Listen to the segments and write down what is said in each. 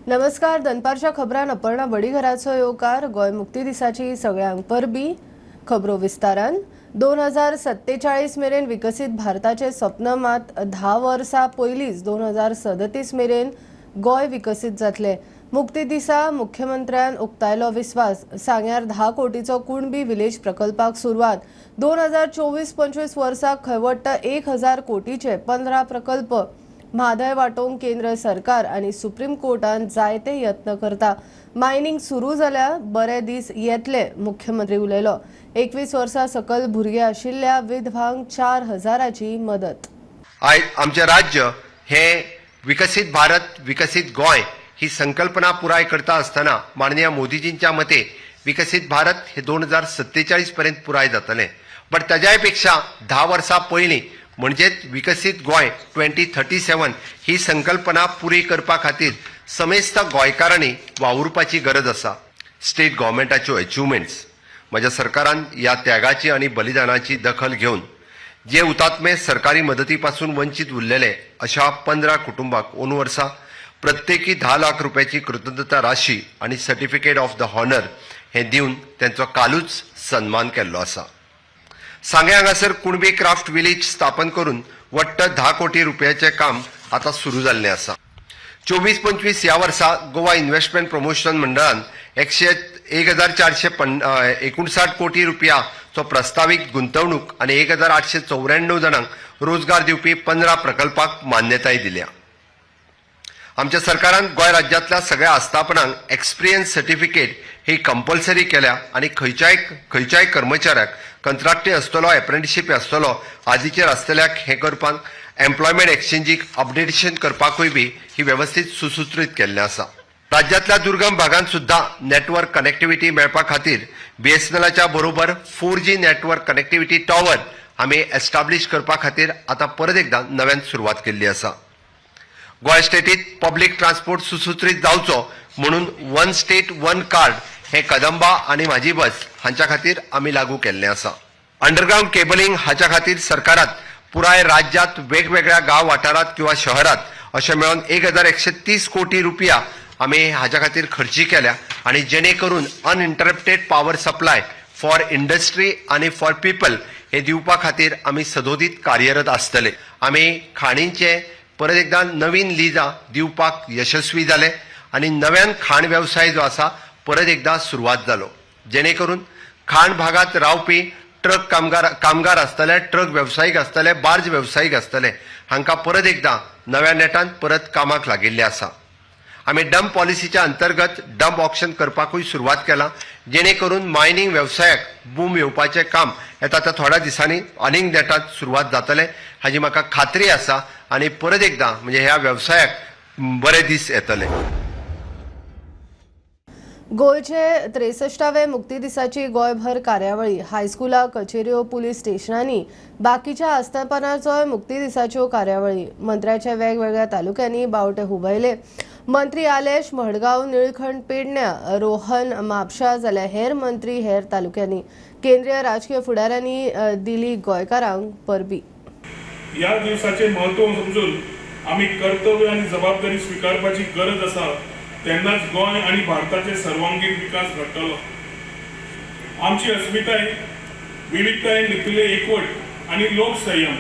नमस्कार. दनपारच्या खबरान अपर्णा बडीघराचो येवकार. गोय मुक्ती दिसाची सगळ्यांक परबी. खबरो विस्तारान. 2047 मेरेन विकसित भारताचे स्वप्न मात 10 वर्सां पयलींच 2037 मेरेन गोय विकसित जातले. मुक्ती दिसा मुख्यमंत्र्यान उक्तायलो विस्वास. सांग्यार 10 कोटीचो कुणबी विलेज प्रकल्पाक सुरवात. 2024-25 वर्साक खंयवट्ट 1000 कोटीचे 15 प्रकल्प. म्हादय वांटोवंक केंद्र सरकार आणि सुप्रीम कोर्टान जायते यत्न करता. मायनिंग सुरू जाल्यार बरे दीस येतले, मुख्यमंत्री उलयलो. 21 वर्सां सकल भुरगे आशिल्ल्या विधवांक 4000ची मदत. आयज आमचे राज्य हे विकसित भारत विकसित गोय ही संकल्पना पुराय करता असताना माननीय मोदीजींच्या मते विकसित भारत हे 2047 पर्यंत पुराय जातले. पण ताज्याय पेक्षा 10 वर्सां पयलीं म्हणजेच विकसित गोय 2037 ही संकल्पना पुरी करपा खातीर समेस्त गोंयकारांनी वावुरपाची गरज आसा. स्टेट गव्हर्मेंटाच्यो अचिव्हमेंट्स म्हज्या सरकारान ह्या त्यागाची आनी बलिदानाची दखल घेवन जे हुतात्मे सरकारी मदती पासून वंचित उरलेले अशा 15 कुटुंबाक अंदूं वर्सा प्रत्येकी 10 लाख रुपयाची कृतज्ञता राशी आणि सर्टिफिकेट ऑफ द हॉनर हे दिवन त्यांचो कालूच सन्मान केल्लो आसा. सांग्या हांगासर कुणबी क्राफ्ट विलेज स्थापन करून वट्ट 10 कोटी रुपयाचे काम आता सुरू जाल्लें आसा. 24-25 ह्या वर्सा गोवा इन्व्हेस्टमेंट प्रमोशन मंडळान 1459 कोटी रुपयाचो प्रस्तावित गुंतवणूक आणि 1894 जणांक रोजगार दिवपी 15 प्रकल्पाक मान्यताय दिल्या. आमच्या सरकारान गोंय राज्यांतल्या सगळ्या आस्थापनांक एक्सपिरियन्स सर्टिफिकेट ही कंपल्सरी केल्या आणि खंयच्याय कर्मचाऱ्याक कंत्राटी आसतलो एप्रेंटिसशीप आसतलो आदीचेर आसतल्याक हे करपाक एम्प्लॉयमेंट एक्सचेंजीक अपडेटेशन करपाकूय बी ही वेवस्थीत सुसूत्रीत केल्लें आसा. राज्यांतल्या दुर्गम भागांत सुद्धा नेटवर्क कनेक्टिव्हिटी मेळपा खातीर BSNLच्या बरोबर 4G नेटवर्क कनेक्टिव्हिटी टॉवर आमी एस्टाब्लिश करपा खातीर आता परत एकदा नव्यान सुरवात केल्ली आसा. गोंय स्टेटीत पब्लीक ट्रान्सपोर्ट सुसूत्रीत जावचो म्हणून वन स्टेट वन कार्ड हे कदंबा आणि माझी बस हांच्या खातीर आमी लागू केल्लें आसा. अंडरग्राउंड केबलिंग हाच्या खातीर सरकारात पुराय राज्यात वेगवेगळ्या गांव वाठारात किंवा शहरात अशें मेळोन 1130 कोटी रुपया आमी हाच्या खातीर खर्ची केल्या आणि जेणे करून uninterrupted power supply for industry आणि फॉर पीपल हे दिवपा खातीर आमी सदोदीत कार्यरत आसतले. आमी खाणींचे परत एकदा नवीन लिजां दिवपाक यशस्वी जाले आणि नव्यान खाण व्यवसाय जो आसा परत एकदा सुरवात जालो. जेणे करून खाण भागात रावपी ट्रक कामगार आसतले, ट्रक व्यावसायिक आसतले, बार्ज व्यावसायिक आसतले हांकां परत एकदा नव्या नेटान परत कामाक लागिल्ले आसा. आमी डंप पॉलिसीच्या अंतर्गत डंप ऑक्शन करपाकूय सुरवात केला जेणे करून मायनिंग व्यवसायाक बूम येवपाचें काम येता त्या थोड्या दिसांनी अनेक नेटात सुरवात जातले हाची म्हाका खात्री आसा आणि परत एकदा म्हणजे ह्या व्यवसायाक बरे दीस येतले. गोयचे 63वे मुक्ती दिसाची गोयभर कार्यावळी हायस्कुला कचेऱ्यो पुलीस स्टेशनांनी बाकीच्या आस्थापनांचोय मुक्ती दिसाच्यो कार्यावळी मंत्र्याच्या वेगवेगळ्या तालुक्यांनी बावटे हुबयले. मंत्री आलेश मडगांव निळखंड पेडण्या रोहन म्हापशा जाल्यार हेर मंत्री हेर तालुक्यांनी केंद्रीय राजकीय फुडाऱ्यांनी दिली गोंयकारांक परबी. या दिवसाचे महत्व समजून आम्ही कर्तव्य आणि जबाबदारी स्वीकारपाची गरज असा तेन्नाच गोंय आणि भारताचे सर्वांगीण विकास घडटलो. आमची अस्मिताय विविधतायेन लिपिल्ले एकवट आणि लोकसंयम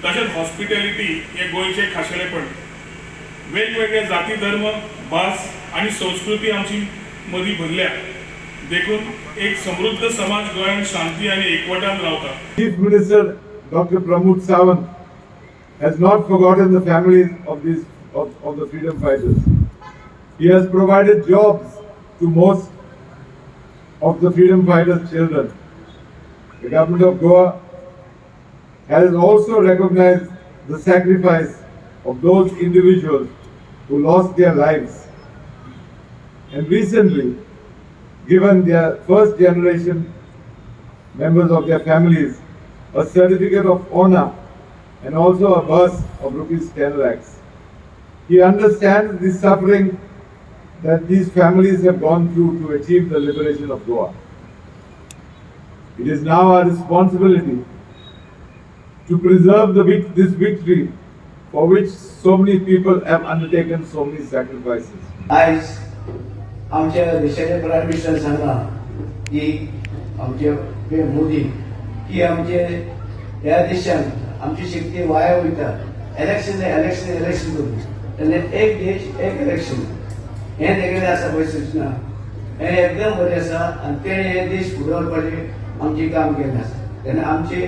तसेच हॉस्पिटॅलिटी हे गोंयचे खाशेलेपण. वेगवेगळे जाती धर्म भास आणि संस्कृती आमची मदीं भरल्या देखून एक समृद्ध समाज गोंयान शांती आणि एकवटान रावता. Chief Minister Dr. Pramod Sawant has not forgotten the families of the freedom fighters. He has provided jobs to most of the freedom fighters' children. The government of Goa has also recognized the sacrifice of those individuals who lost their lives and recently given their first generation members of their families a certificate of honor and also a bus of ₹10 lakhs. He understands the suffering that these families have gone through to achieve the liberation of Goa. It is now our responsibility to preserve this victory for which so many people have undertaken so many sacrifices. आज आमच्या देशाचे prime minister सांगा की आमचे PM Modi की आमचे ह्या देशात आमची शक्ती वाया वयता इलेक्शन करून तेन्ना एक देश एक इलेक्शन हे तेगेले आसा पळय सूचना हे एकदम बरें आसा आनी तेणे हे देश फुडें व्हरपाचें आमचें काम केलें आसा तेन्ना आमचे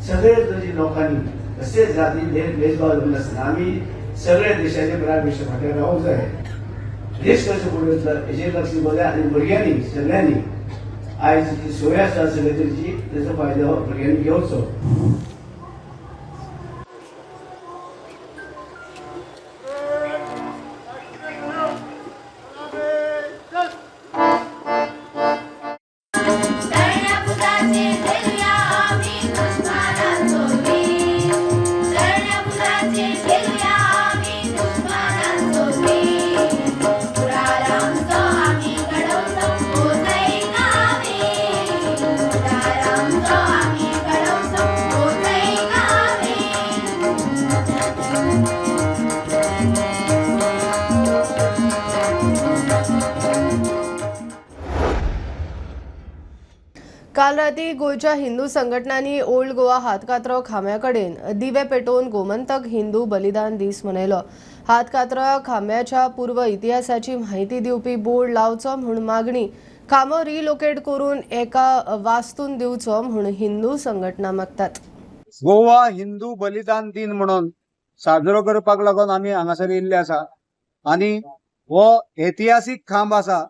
सगळे तरेच्या लोकांनी असे जाती भेदभाव नासतना आमी सगळ्या देशाचे प्राईम मिनिस्टर फाटीं रावूंक जाय देश कशें फुडें वतलो हेचेर लक्ष दिवचें आनी भुरग्यांनी सगळ्यांनी आयज जी सोय आसा सगळे तरेची तेचो फायदो भुरग्यांनी घेवचो. तळण्यापुराचे खेळूया आम्ही दुश्मनांसोबी तळण्यापुराचे खेळूया आम्ही दुश्मनांसोबी पुरारामचो आम्ही घडवतो होतय कामे पुरारामचो आम्ही घडवतो होतय कामे काल राती गोयच्या हिंदू संघटनांनी ओल्ड गोवा हातकात्रो खांब्याकडेन दिवे पेटोवन गोमंतक हिंदू बलिदान दीस मनयलो. हातकात्रो खांब्याच्या पूर्व इतिहासाची म्हायती दिवपी बोर्ड लावचो म्हूण मागणी खांबो रिलोकेट करून एका वास्तून दिवचो म्हूण हिंदू संघटना मागतात. गोवा हिंदू बलिदान दिन म्हणून साजरो करपाक लागून आमी हांगासर येयल्ले आसा आनी हो ऐतिहासीक खांब आसा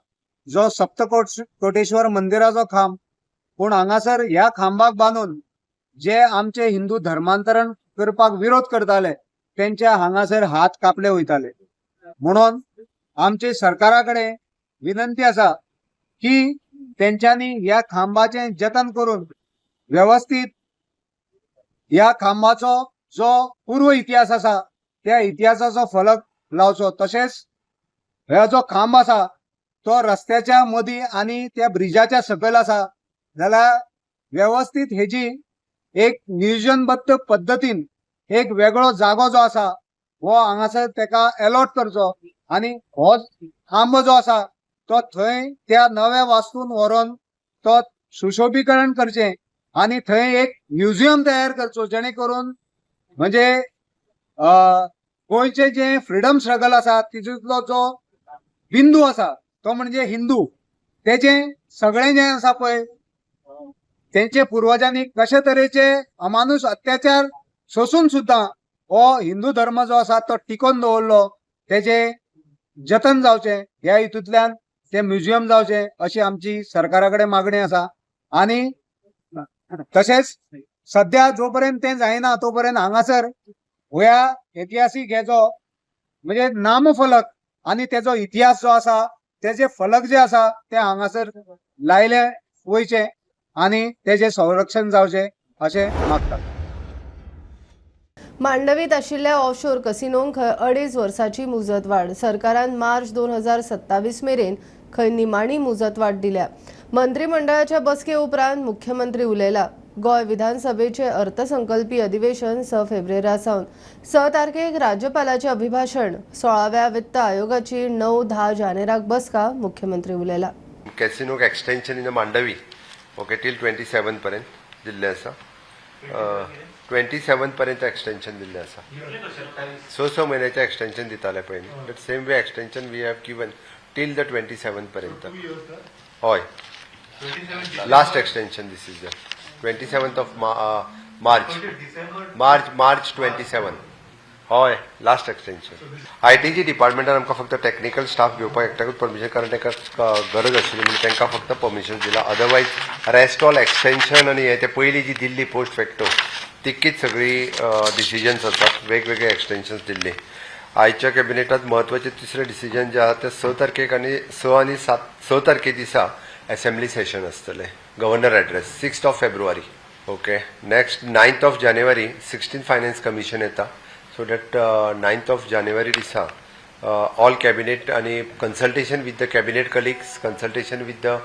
जो सप्तकोटेश्वर मंदिराचो खांब. पूण हांगासर ह्या खांबाक बांदून जे आमचे हिंदू धर्मांतरण करपाक विरोध करताले त्यांच्या हांगासर हात कापले वयताले. म्हणून आमचे सरकारा कडेन विनंती आसा की तेंच्यांनी ह्या खांबाचे जतन करून व्यवस्थित ह्या खांबाचो जो पूर्व इतिहास आसा त्या इतिहासाचो फलक लावचो. तशेंच ह्या जो खांब आसा तो रस्त्याच्या मदीं आनी त्या ब्रिजाच्या सकयल आसा जाल्यार व्यवस्थित हेजी एक नियोजनबद्ध पद्दतीन एक वेगळो जागो जो आसा हो हांगासर तेका अलॉट करचो आनी हो खांब जो आसा तो थंय त्या नव्या वास्तून व्हरून तो सुशोभीकरण करचें आनी थंय एक म्युझियम तयार करचो जेणे करून म्हणजे गोंयचे जे फ्रीडम स्ट्रगल आसा तितूंतलो जो बिंदू आसा तो म्हणजे हिंदू तेजे सगळें जें आसा पळय तेंचे पुर्वजांनी कशे तरेचे अमानुष अत्याचार सोसून सुद्दां हो हिंदू धर्म जो आसा तो टिकोवन दवरलो तेजे जतन जावचें ह्या हितूंतल्यान ते म्युझियम जावचें अशी आमची सरकारा कडेन मागणी आसा. आनी तशेंच सध्या जो पर्यंत तें जायना तो पर्यंत हांगासर ह्या ऐतिहासीक हेजो म्हणजे नामफलक आनी तेजो इतिहास जो आसा तेजे फलक जे आसा ते हांगासर लायले वयचे आनी तेजे संरक्षण जावचें अशें मागतात. मांडवीत आशिल्ल्या ऑफशोर कसिनोंक 2.5 वर्सांची मुजतवाड. सरकारान मार्च 2027 मेरेन खंय निमाणी मुजतवाड दिल्या. मंत्रिमंडळाच्या बसके उपरांत मुख्यमंत्री उलयला. गोय विधानसभेचे अर्थसंकल्पीय अधिवेशन 6 फेब्रुवारीसावन 6 तारखेक राज्यपालाचे अभिभाषण. 16व्या वित्त आयोगाची 9-10 जानेराक बसका मुख्यमंत्री उलयला. कॅसिनोक extension in Mandovi okay till 27 पर्यंत दिल्लें आसा. 27 पर्यंत एक्सटेंशन दिल्लें आसा. 6 म्हयन्याचें एक्सटेंशन दिताले पयलीं but same way extension we have given till the 27 पर्यंत. हय last extension this is the 27th of March 27. हय लास्ट एक्सटेंशन. ITG डिपार्टमेंटान आमकां फक्त टेक्निकल स्टाफ घेवपाक एकट्याकूच परमिशन कारण ताका गरज आशिल्ली म्हणून तांकां फक्त परमिशन दिलां. अदरवायज रेस्ट ऑल एक्सटेंशन आनी हे ते पयलीं जी दिल्ली पोस्ट फॅक्टो तितकीच सगळी डिसिजन्स आसात वेगवेगळे एक्सटेंशन्स दिल्ले. आयच्या कॅबिनेटांत म्हत्वाचें तिसरें डिसिजन जें आसा तें 6 तारखेक आनी 6 आनी 6 तारखे दिसा असेंब्ली सेशन आसतलें. Governor address 6th of February. Okay next 9th of January 16th finance commission येता. So that 9th of January दिसा ऑल कॅबिनेट आनी consultation with the cabinet colleagues, consultation with the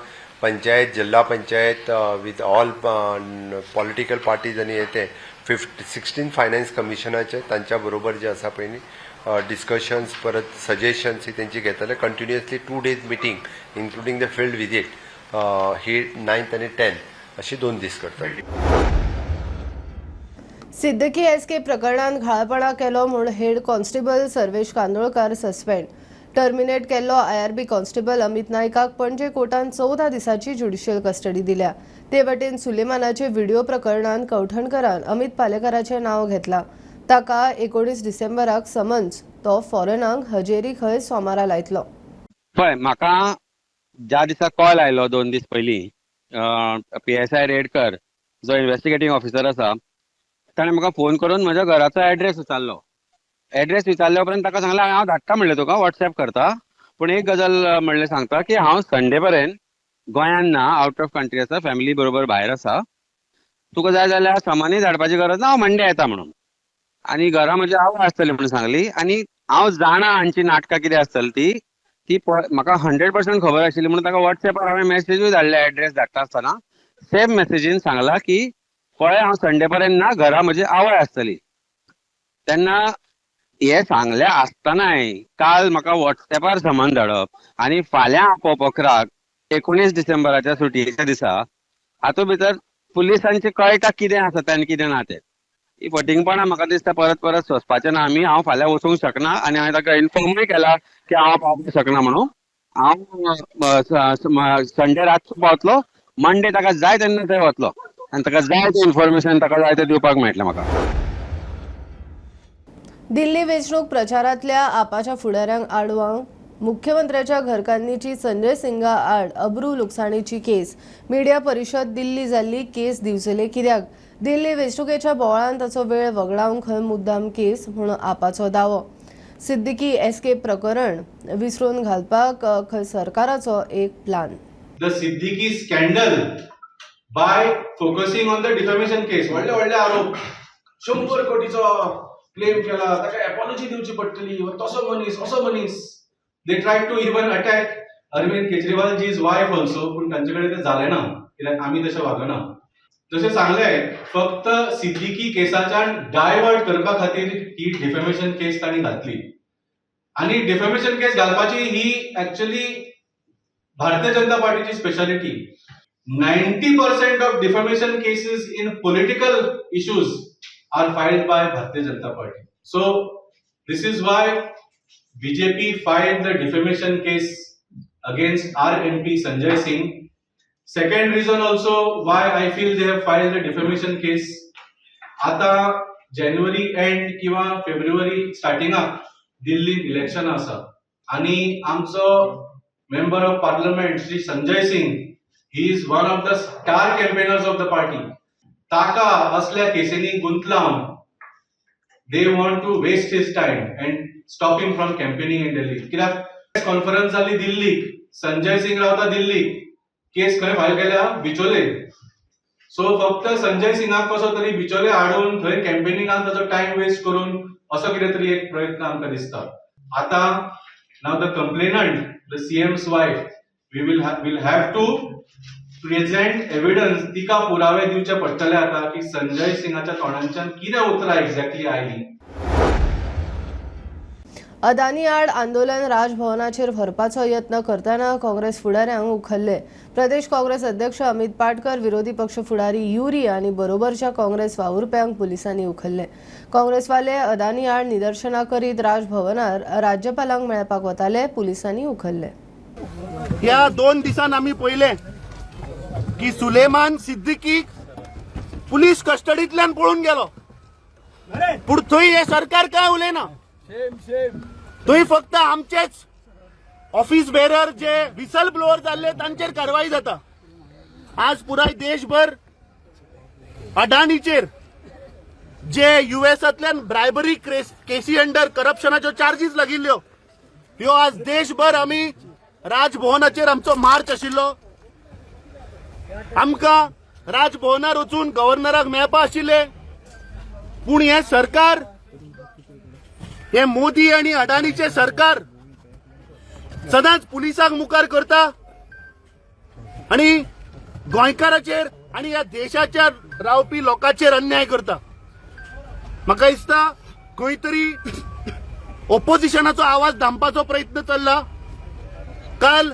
panchayat, जिल्हा panchayat, with all political parties आनी हे ते 16 finance कमिशनाचे तांच्या बरोबर जे आसा पळय न्ही डिस्कशन्स परत सजेशन्स ही तेंची घेतले continuously 2 days meeting including the field visit he 9th आणि 10th अशी 2 दीस करतली. सिद्दीकी एसके प्रकरणात घाळपणा केलो म्हूण head constable Sarvesh Kandolkar suspend. Terminate केल्लो IRB कॉन्स्टेबल अमित नायकाक पणजे कोर्टान 14 दिसांची ज्युडिशियल कस्टडी दिल्या. ते वटेन सुलेमानाचे व्हिडिओ प्रकरणात कवठणकरान अमित पालेकराचें नांव घेतलां. ताका 19 डिसेंबराक समन्स तो फॉरेनाक हजेरी खंय सोमारा लायतलो. पळय म्हाका ज्या दिसा कॉल आयलो 2 दीस पयलीं PSI रेडकर जो इन्व्हेस्टिगेटिंग ऑफिसर आसा ताणें म्हाका फोन करून म्हज्या घराचो एड्रेस विचारलो. एड्रेस विचारल्या उपरांत ताका सांगलें हांव धाडटा म्हणलें तुका WhatsApp करता, पूण एक गजाल म्हणलें सांगता की हांव संडे पर्यंत गोंयान ना, आउट ऑफ कंट्री आसा, फॅमिली बरोबर भायर आसा, तुका जाय जाल्यार सामानूय धाडपाची गरज ना, हांव मंडे येता म्हणून. आनी घरा म्हजी आवय आसतली म्हणून सांगली. आनी हांव जाणा हांची नाटकां कितें आसतली ती म्हाका 100% खबर आशिल्ली म्हणून ताका WhatsAppar हांवें मेसेजूय धाडले एड्रेस धाडटा आसतना. सेम मेसेजीन सांगला की पळय हांव संडे पर्यंत ना, घरा म्हजी आवय आसतली. तेन्ना हे सांगले आसतनाय काल म्हाका WhatsAppar समन धाडप आनी फाल्यां आपोवप 19 डिसेंबराच्या सुटयेच्या दिसा हातूंत भितर पुलिसांचे कळटा कितें आसा आनी कितें ना तें. ही फटिंगपणां म्हाका दिसता परत परत सोंसपाचें ना आमी. हांव फाल्यां वचूंक शकना आनी हांवें ताका इन्फॉर्मूय केला की हांव पावूंक शकना म्हणून. हांव संडे रातचो पावतलो, मंडे ताका जाय तेन्ना थंय वतलो आनी ताका जाय तें इन्फॉर्मेशन ताका जाय तें दिवपाक मेळटलें म्हाका. दिल्ली वेंचणूक प्रचारांतल्या आपाच्या फुडाऱ्यांक आडवांक मुख्यमंत्र्याच्या घरकान्नीची संजय सिंगा आड अब्रू लुकसाणीची केस. मिडिया परिशद दिल्ली जाल्ली केस दिवचले कित्याक? दिल्ली वेंचणुकेच्या बोवाळान ताचो वेळ वगडावंक खंय मुद्दाम केस म्हणून आपाचो दावो. सिद्दीकी एसके प्रकरण विसरून घालपाक खंय सरकाराचो एक plan. The Siddiqui scandal by focusing on the defamation case. व्हडले आरोप 100 कोटीचो क्लेम केला, ताका अपॉलॉजी दिवची पडटली, तसो मनीस असो मनीस. They tried to even attack Arvind Kejriwalji's wife also, पूण तांचे कडेन ते जालें ना कित्याक आमी तशें वागना. जशें सांगलें फक्त सिद्दीकी केसाच्यान डायवर्ट करपा खातीर ही डिफेमेशन केस तांणी घातली. आनी डिफेमेशन केस घालपाची ही एक्चुअली भारतीय जनता पार्टीची speciality. 90% of defamation cases in political issues are filed by Bharatiya Janata Party. So this is why BJP filed the defamation case against our MP Sanjay Singh. Second reason also why I feel they have filed the defamation case. आता January end किंवा February starting Delhi election आसा आनी आमचो member of parliament Shri Sanjay Singh, he is one of the star campaigners of the party. Taka asल्या केसेनी गुंतलावन they want to waste his time and stop him from campaigning in Delhi. कित्याक conference जाली दिल्लीक, संजय सिंग रावता दिल्लीक, केस खंय file केल्या बिचोले. So फक्त संजय सिंगाक कसो तरी बिचोले हाडून थंय कॅम्पेनिंगान ताचो टाइम वेस्ट करून असो कितें तरी एक प्रयत्न आमकां दिसता. आता now the complainant, the CM's wife, will have to present evidence. तिका पुरावे दिवचे पडटले आता की संजय सिंगाच्या तोंडांच्यान कितें उतरां एक्झॅक्टली आयली. अदानी आड आंदोलन राजभवनाचेर व्हरपाचो यत्न करतना काँग्रेस फुडाऱ्यांक उखल्ले. प्रदेश काँग्रेस अध्यक्ष अमित पाटकर, विरोधी पक्ष फुडारी युरी आनी बरोबरच्या काँग्रेस वावुरप्यांक पुलिसांनी उखल्ले. काँग्रेसवाले अदानी आड निदर्शनां करीत राजभवनार राज्यपालांक मेळपाक वताले, पुलिसांनी उखल्ले. ह्या 2 दिसान आमी पळयलें की सुलेमान सिद्दीकी पुलीस कस्टडींतल्यान पळून गेलो, पूण थंय हे सरकार काय उलयना. थंय फक्त आमचेच ऑफिस बेरर जे विसल ब्लोअर जाल्ले तांचेर कारवाई जाता. आज पुराय देशभर अडाणीचेर जे युएसांतल्यान ब्रायबरी केसी अंडर करप्शनाच्यो चार्जीस लागिल्ल्यो, ह्यो आज देशभर आमी राजभवनाचेर आमचो मार्च आशिल्लो. आमकां राजभवनार वचून गव्हर्नराक मेळपा आशिल्ले, पूण हे सरकार, हे मोदी आणि अडाणीचे सरकार सदांच पुलिसांक मुखार करता आणि गोंयकाराचेर आणि ह्या देशाच्या रावपी लोकांचेर अन्याय करता. म्हाका दिसता खंय तरी ओपोजिशनाचो आवाज धांपपाचो प्रयत्न चल्ला. काल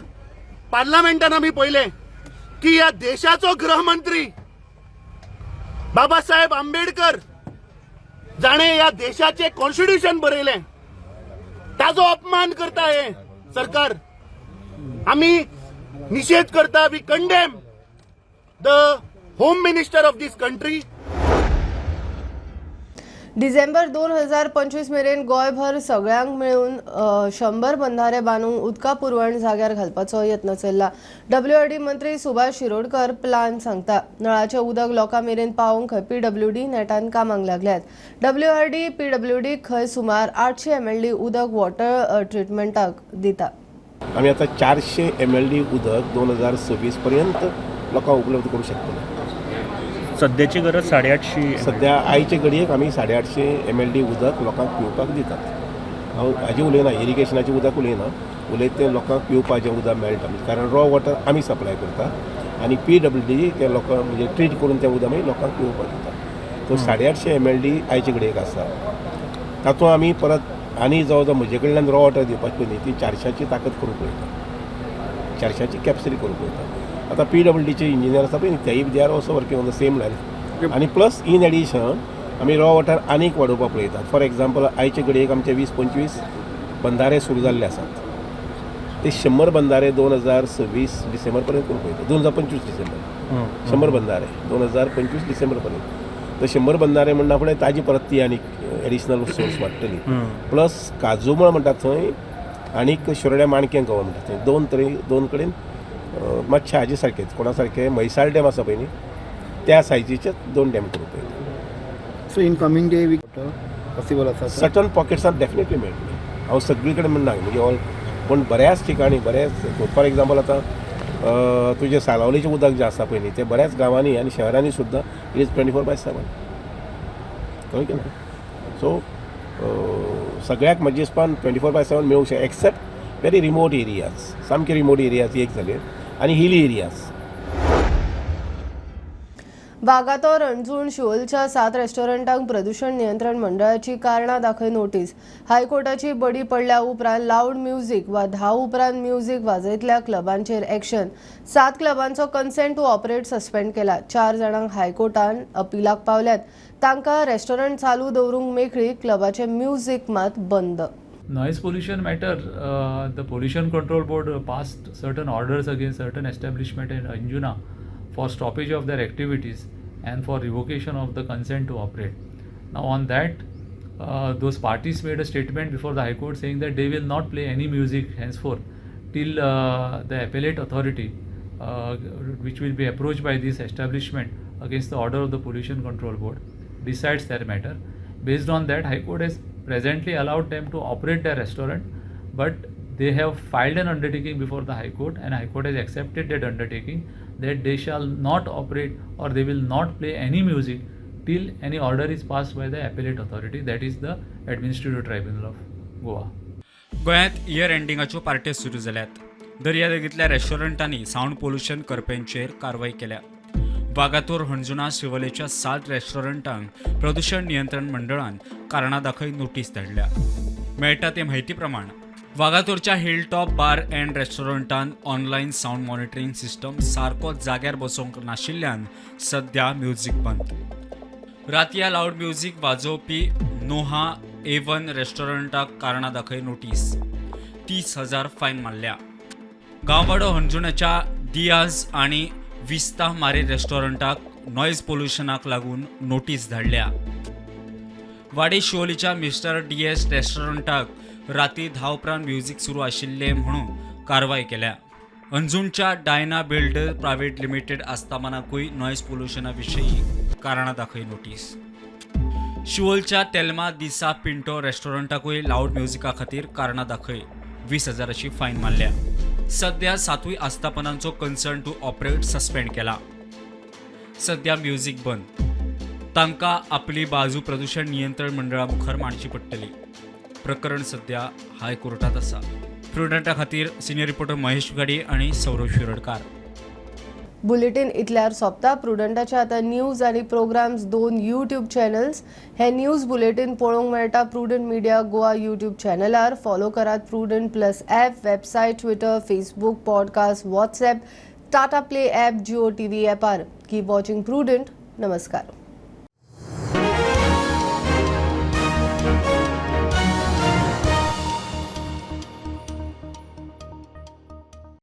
पार्लमेंटान आमी पळयलें की ह्या देशाचो गृहमंत्री बाबासाहेब आंबेडकर जाणे ह्या देशाचे कॉन्स्टिट्यूशन बरयलें, ताजो अपमान करता हे सरकार. आमी निषेध करता. We condemn the home minister of this country. डिसेंबर 2025 मेरेन गोंयभर सगळ्यांक मेळून 100 बंधारे बांदूंक उदका पुरवण जाग्यार घालपाचो यत्न चल्ला. WRD मंत्री सुभाष शिरोडकर प्लान सांगता. नळाचें उदक लोकां मेरेन पावोवंक PWD नेटान कामाक लागल्यात. WRD PWD खंय सुमार 800 MLD उदक वॉटर ट्रिटमेंटाक दिता. आम्ही आता 400 MLD उदक 2026 पर्यंत लोकांक उपलब्ध करू शकतो. सध्याची गरज 850. सध्या आयचे घडयेक आमी 850 MLD उदक लोकांक पिवपाक दितात. हांव हाजी उलयना, इरिगेशनाचें उदक उलयना, उलयत तें लोकांक पिवपाचें उदक मेळटा. कारण रॉ वॉटर आमी सप्लाय करता आनी PWD ते लोकांक म्हणजे ट्रीट करून तें उदक आमी लोकांक पिवपाक दिता. तो 850 MLD आयचे घडयेक आसा. तातूंत आमी परत आनी जवळ जवळ म्हजे कडल्यान रॉ वॉटर दिवपाची पयली ती 400ची ताकद करूंक पळयता, 400ची कॅपसिटी करूंक पळयता. आता PWDचे इंजिनियर आसा पळय तेय they are also working on the same line. आनी प्लस इन एडिशन आमी रॉ वॉटर आनीक वाडोवपाक पळयतात. फॉर एग्जाम्पल आयचे घडयेक आमचे 20-25 बंधारे सुरू जाल्ले आसात. ते 100 बंधारे 2026 डिसेंबर पर्यंत करूंक पळयता. 2025 डिसेंबर 100 बंधारे 2025 डिसेंबर पर्यंत. तर 100 बंधारे म्हणना फुडें ताजी परत ती आनीक एडिशनल सोर्स वाडटली. प्लस काजूमळ म्हणटात थंय आनीक शिरोड्या माणक्यां गांव म्हणटात थंय दोन कडेन मातशे हाजे सारकेच कोणा सारके म्हैसाळ डॅम आसा पळय न्ही त्या सायजीचे 2 डॅम करूंक पळयता. So in coming day we possible आसा सर्टन पॉकेट्सान डेफिनेटली मेळटली. हांव सगळी कडेन म्हणना म्हणजे ऑल पण बऱ्याच ठिकाणी बऱ्याच फॉर एग्जाम्पल आतां तुजें सालावलीचें उदक जें आसा पळय न्ही तें बऱ्याच गांवांनी आनी शहरांनी सुद्दां इट इज 24/7 कळ्ळें की ना. सो सगळ्याक म्हजे हिसपान 24/7 मेळूंक शकता एक्सेप्ट व्हेरी रिमोट एरियाज, सामके रिमोट एरियाज एक जाले आनी हिली एरियाज. वागातोर रणजूण शिवोलच्या 7 रेस्टॉरंटांक प्रदूषण नियंत्रण मंडळाची कारणां दाखय नोटीस. हायकोर्टाची बडी पडल्या उपरांत लाऊड म्युझिक वा 10 उपरांत म्युझिक वाजयतल्या क्लबांचेर एक्शन. 7 क्लबांचो कन्सेंट टू ऑपरेट सस्पेंड केला. 4 जाणांक हायकोर्टान अपिलाक पावल्यात. तांकां रेस्टॉरंट चालू दवरूंक मेकळी, क्लबाचे म्युझिक मात बंद. Noise pollution matter, the Pollution Control Board passed certain orders against certain establishment in Anjuna for stoppage of their activities and for revocation of the consent to operate. Now on that, those parties made a statement before the High Court saying that they will not play any music henceforth till the appellate authority, which will be approached by this establishment against the order of the Pollution Control Board, decides their matter. Based on that, High Court has presently allowed them to operate their restaurant, but they have filed an undertaking before the High Court, and High Court has accepted that undertaking that they shall not operate or they will not play any music till any order is passed by the appellate authority, that is the Administrative Tribunal of Goa. गोंयांत year एंडिंगाच्यो पार्ट्यो सुरू जाल्यात. दर्यादेगेंतल्या रेस्टॉरंटांनी sound pollution करप्यांचेर कारवाय केल्या. वागातोर हणजुणा शिवोलेच्या 7 रेस्टॉरंटांक प्रदूषण नियंत्रण मंडळान कारणां दाखय नोटीस धाडल्या. मेळटा ते म्हायती प्रमाण वागातोरच्या हिलटॉप बार अँड रेस्टॉरंटान ऑनलायन सावंड मॉनिटरींग सिस्टम सारको जाग्यार बसोवंक नाशिल्ल्यान सध्या म्युझिक बंद. रातया लाऊड म्युझिक वाजोवपी नोहा A1 रेस्टॉरंटाक कारणां दाखय नोटीस. 30,000 फायन मारल्या. गांववाडो हणजुणाच्या डियाज आनी विस्ता मारे रेस्टॉरंटाक नॉयज पोल्युशनाक लागून नोटीस धाडल्या. वाडे शिवोलीच्या मिस्टर DS रेस्टॉरंटाक राती 10 उपरांत म्युझिक सुरू आशिल्ले म्हणून कारवाय केल्या. अंजुणच्या डायना बिल्डर प्रायव्हेट लिमिटेड आस्थापनाकूय नॉयज पोल्युशना विशीं कारणां दाखय नोटीस. शिवोलच्या तेलमा दिसा पिंटो रेस्टॉरंटाकूय लाऊड म्युझिका खातीर कारणां दाखय 20,000ची फायन मारल्या. सध्या 7 आस्थापनांचो कन्सर्न टू ऑपरेट सस्पेंड केला. सध्या म्युझिक बंद. तांकां आपली बाजू प्रदूषण नियंत्रण मंडळा मुखार मांडची पडटली. प्रकरण सध्या हायकोर्टात आसा. प्रुडंटा खातीर सिनियर रिपोर्टर महेश गाडी आनी सौरभ शिरोडकार. बुलेटिन इतल्यार सोंपता. प्रुडंटाचे आतां न्यूज आनी प्रोग्राम्स 2 यूट्यूब चॅनल्स. हे न्यूज बुलेटिन पळोवंक मेळटा प्रुडंट मिडिया गोवा यूट्यूब चॅनलार. फॉलो करात Prudent plus app, website, Twitter, Facebook, podcast, WhatsApp, Tata play app, Jio TV ॲपार. Keep watching Prudent. नमस्कार.